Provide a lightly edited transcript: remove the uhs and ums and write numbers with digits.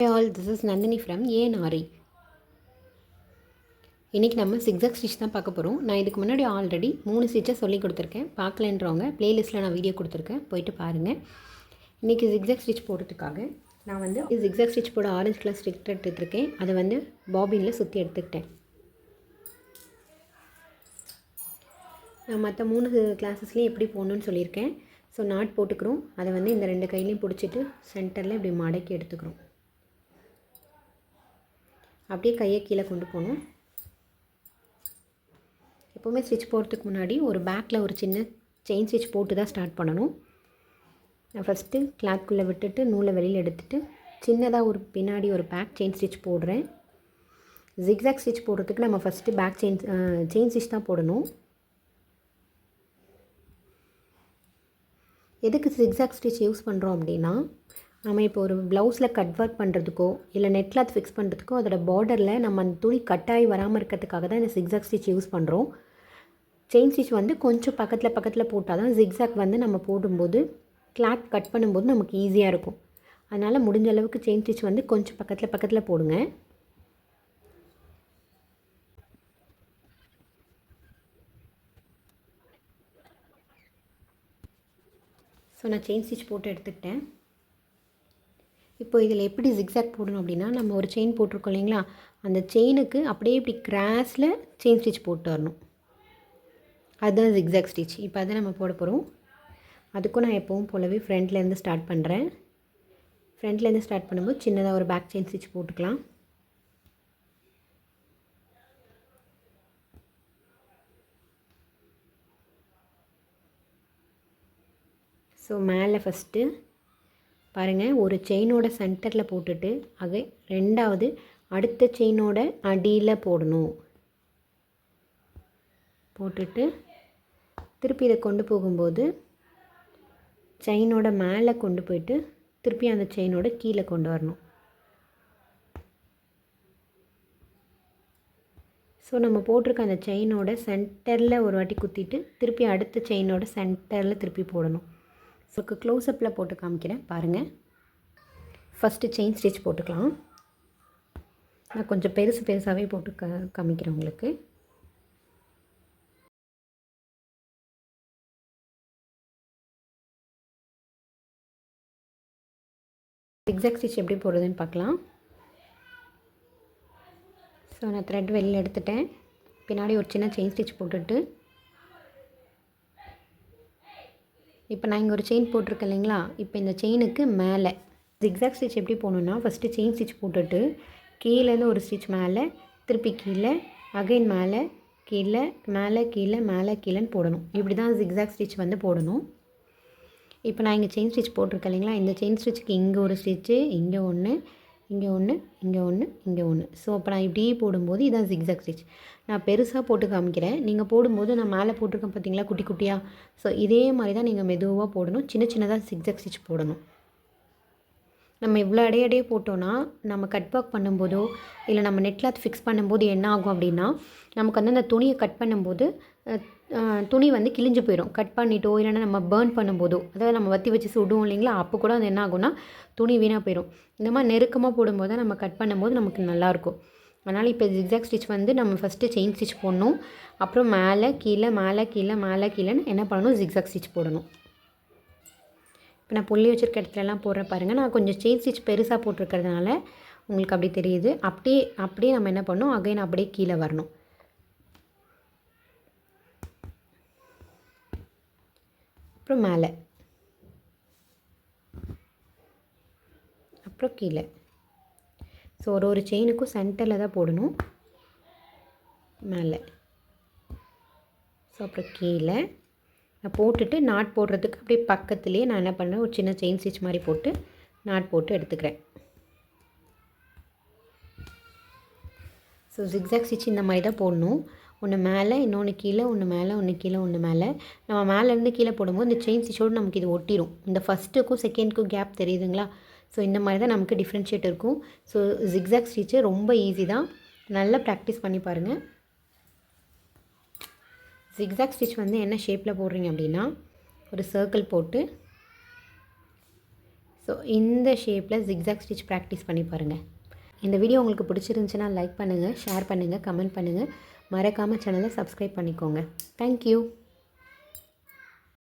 Hey all, this is Nandini from ANRI. இன்றைக்கி நம்ம zigzag stitch தான் பார்க்க போகிறோம். நான் இதுக்கு முன்னாடி ஆல்ரெடி 3 ஸ்டிச்சை சொல்லி கொடுத்துருக்கேன். பார்க்கலன்றவங்க ப்ளேலிஸ்ட்டில் நான் வீடியோ கொடுத்துருக்கேன், போயிட்டு பாருங்கள். இன்றைக்கி zigzag ஸ்டிச் போடுறதுக்காக நான் வந்து zigzag ஸ்டிச் போட ஆரஞ்சு கலர் ஸ்டிச் எடுத்துகிட்ருக்கேன். அதை வந்து பாபினில் சுற்றி எடுத்துக்கிட்டேன். நான் மற்ற 3 கிளாஸஸ்லேயும் எப்படி போடணுன்னு சொல்லியிருக்கேன். ஸோ நாட் போட்டுக்கிறோம். அதை வந்து இந்த 2 கையிலையும் பிடிச்சிட்டு சென்டரில் இப்படி மடக்கி எடுத்துக்கிறோம். அப்படியே கையை கீழே கொண்டு போகணும். எப்போவுமே ஸ்டிச் போடுறதுக்கு முன்னாடி ஒரு பேக்கில் ஒரு சின்ன செயின் ஸ்டிச் போட்டு தான் ஸ்டார்ட் பண்ணணும். நான் ஃபஸ்ட்டு கிளாத்குள்ளே விட்டுட்டு நூலை வெளியில் எடுத்துகிட்டு சின்னதாக ஒரு பின்னாடி ஒரு பேக் செயின் ஸ்டிச் போடுறேன். ஜிக்ஸாக் ஸ்டிச் போடுறதுக்கு நம்ம ஃபஸ்ட்டு பேக் செயின் ஸ்டிச் தான் போடணும். எதுக்கு ஜிக்ஸாக் ஸ்டிச் யூஸ் பண்ணுறோம் அப்படின்னா, நம்ம இப்போ ஒரு ப்ளவுஸில் கட் ஒர்க் பண்ணுறதுக்கோ இல்லை நெட் கிளாத் ஃபிக்ஸ் பண்ணுறதுக்கோ அதோட பார்டரில் நம்ம அந்த துணி கட்டாகி வராமல் இருக்கிறதுக்காக தான் இந்த ஜிக்ஸாக் ஸ்டிச் யூஸ் பண்ணுறோம். செயின் ஸ்டிச் வந்து கொஞ்சம் பக்கத்தில் போட்டால் தான் ஜிக்ஸாக் வந்து நம்ம போடும்போது கிளாத் கட் பண்ணும்போது நமக்கு ஈஸியாக இருக்கும். அதனால் முடிஞ்ச அளவுக்கு செயின் ஸ்டிச் வந்து கொஞ்சம் பக்கத்தில் போடுங்க. ஸோ நான் செயின் ஸ்டிச் போட்டு எடுத்துக்கிட்டேன். இப்போ இதில் எப்படி ஜிக்ஸாக் போடணும் அப்படின்னா, நம்ம ஒரு செயின் போட்டிருக்கோம் இல்லைங்களா, அந்த செயினுக்கு அப்படியே இப்படி கிராஸில் செயின் ஸ்டிச் போட்டு வரணும். அதுதான் ஜிக்ஸாக் ஸ்டிச். இப்போ அதை நம்ம போட போகிறோம். அதுக்கும் நான் எப்பவும் போலவே ஃப்ரண்ட்லேருந்து ஸ்டார்ட் பண்ணுறேன். ஃப்ரண்ட்லேருந்து ஸ்டார்ட் பண்ணும்போது சின்னதாக ஒரு பேக் செயின் ஸ்டிச் போட்டுக்கலாம். ஸோ மேலே ஃபஸ்ட்டு பாருங்கள், ஒரு செயினோட சென்டரில் போட்டுட்டு அதை ரெண்டாவது அடுத்த செயினோட அடியில் போடணும். போட்டுட்டு திருப்பி இதை கொண்டு போகும்போது செயினோட மேலே கொண்டு போயிட்டு திருப்பி அந்த செயினோட கீழே கொண்டு வரணும். ஸோ நம்ம போட்டிருக்க அந்த செயினோட சென்டரில் ஒரு வாட்டி குத்திட்டு திருப்பி அடுத்த செயினோட சென்டரில் திருப்பி போடணும். ஸோ க்ளோஸ்அப்பில் போட்டு காமிக்கிறேன் பாருங்கள். ஃபஸ்ட்டு செயின் ஸ்டிச் போட்டுக்கலாம். நான் கொஞ்சம் பெருசாகவே போட்டு காமிக்கிறேன் உங்களுக்கு. ஜிக்ஸாக் ஸ்டிச் எப்படி போடுறதுன்னு பார்க்கலாம். ஸோ நான் த்ரெட் வெளியில் எடுத்துட்டேன். பின்னாடி ஒரு சின்ன செயின் ஸ்டிச் போட்டுட்டு இப்போ நான் இங்கே ஒரு செயின் போட்டிருக்கேன் இல்லைங்களா, இப்போ இந்த செயினுக்கு மேலே ஜிக்ஸாக் ஸ்டிச் எப்படி போடணுன்னா, ஃபஸ்ட்டு செயின் ஸ்டிச் போட்டுட்டு கீழேருந்து ஒரு ஸ்டிச் மேலே திருப்பி கீழே அகைன் மேலே கீழே மேலே கீழே மேலே கீழேன்னு போடணும். இப்படி தான் ஜிக்ஸாக் ஸ்டிச் வந்து போடணும். இப்போ நான் இங்கே செயின் ஸ்டிச் போட்டிருக்கேன் இல்லைங்களா, இந்த செயின் ஸ்டிச்சுக்கு இங்கே ஒரு ஸ்டிச்சு, இங்கே ஒன்று, இங்கே ஒன்று, இங்கே ஒன்று, இங்கே ஒன்று. ஸோ அப்போ நான் இப்படியே போடும்போது இதான் ஜிக்ஸாக் ஸ்டிச். நான் பெருசாக போட்டு காமிக்கிறேன். நீங்கள் போடும்போது நான் மேலே போட்டிருக்கேன் பார்த்தீங்களா குட்டி குட்டியாக. ஸோ இதே மாதிரி தான் நீங்கள் மெதுவாக போடணும். சின்னதாக ஜிக்ஸாக் ஸ்டிச் போடணும். நம்ம இவ்வளோ அடையே போட்டோன்னா நம்ம கட் ஒர்க் பண்ணும்போதோ இல்லை நம்ம நெட் கிளாத் ஃபிக்ஸ் பண்ணும்போது என்ன ஆகும் அப்படின்னா, நமக்கு வந்து அந்த துணியை கட் பண்ணும்போது துணி வந்து கிழிஞ்சு போயிடும். கட் பண்ணிட்டோ இல்லைன்னா நம்ம பேர்ன் பண்ணும்போதோ, அதாவது நம்ம வற்றி வச்சு சுடுவோம் இல்லைங்களா, அப்போ கூட அது என்ன ஆகும்னா துணி வீணாக போயிடும். இந்த மாதிரி நெருக்கமாக போடும்போது தான் நம்ம கட் பண்ணும்போது நமக்கு நல்லாயிருக்கும். அதனால் இப்போ ஜிக்ஸாக் ஸ்டிச் வந்து நம்ம ஃபஸ்ட்டு செயின் ஸ்டிச் போடணும். அப்புறம் மேலே கீழே மேலே கீழே மேலே கீழேன்னு என்ன பண்ணணும், ஜிக்ஸாக் ஸ்டிச் போடணும். இப்போ நான் புள்ளி வச்சுருக்க இடத்துலலாம் போடுறேன் பாருங்கள். நான் கொஞ்சம் செயின் ஸ்டிச் பெருசாக போட்டிருக்கிறதுனால உங்களுக்கு அப்படி தெரியுது. அப்படியே நம்ம என்ன பண்ணணும், அகைன் அப்படியே கீழே வரணும். அப்புறம் மேலே, அப்புறம் கீழே. ஸோ ஒரு செயினுக்கும் சென்டரில் தான் போடணும். மேலே, ஸோ அப்புறம் கீழே நான் போட்டுட்டு நாட் போடுறதுக்கு அப்படியே பக்கத்துலேயே நான் என்ன பண்ணுறேன், ஒரு சின்ன செயின் ஸ்டிச் மாதிரி போட்டு நாட் போட்டு எடுத்துக்கிறேன். ஸோ ஜிக்ஸாக் ஸ்டிச் இந்த மாதிரி தான் போடணும். ஒன்று மேலே இன்னொன்று கீழே, ஒன்று மேலே ஒன்று கீழே ஒன்று மேலே. நம்ம மேலேருந்து கீழே போடும்போது இந்த செயின் ஸ்டிச்சோடு நமக்கு இது ஒட்டிடும். இந்த ஃபஸ்ட்டுக்கும் செகண்டுக்கும் கேப் தெரியுதுங்களா. ஸோ இந்த மாதிரி தான் நமக்கு டிஃப்ரென்ஷியேட் இருக்கும். ஸோ ஜிக்ஸாக் ஸ்டிச்சு ரொம்ப ஈஸி தான், நல்லா ப்ராக்டிஸ் பண்ணி பாருங்கள். ஜிக்ஸாக் ஸ்டிச் வந்து என்ன ஷேப்பில் போடுறீங்க அப்படின்னா, ஒரு சர்க்கிள் போட்டு ஸோ இந்த ஷேப்பில் ஜிக்ஸாக் ஸ்டிச் ப்ராக்டிஸ் பண்ணி பாருங்கள். இந்த வீடியோ உங்களுக்கு பிடிச்சிருந்துச்சுன்னா லைக் பண்ணுங்கள், ஷேர் பண்ணுங்கள், கமெண்ட் பண்ணுங்கள். மறக்காமல் சேனலை சப்ஸ்கிரைப் பண்ணிக்கோங்க. தேங்க்யூ.